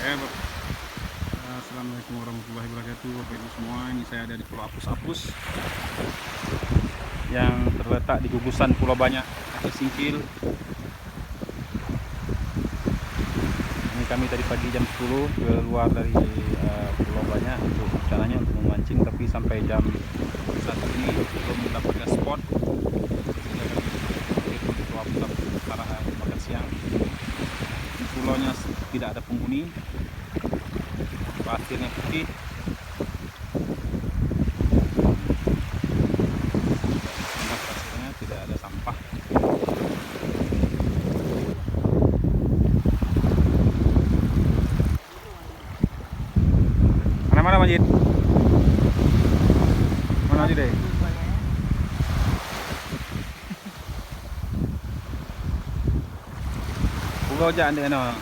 Assalamualaikum warahmatullahi wabarakatuh. Bapak Ibu semua, ini saya ada di Pulau Apus-Apus yang terletak di gugusan Pulau Banyak, Aceh Singkil. Ini kami tadi pagi jam 10 keluar dari Pulau Banyak untuk rencananya untuk memancing, tapi sampai jam 1 ini belum mendapatkan spot. Di Pulau Apus-Apus utara makan siang. Di pulaunya tidak ada penghuni. Pasirnya putih, pasirnya tidak ada sampah. Mana Majid? Mana aja deh? Pulau aja anda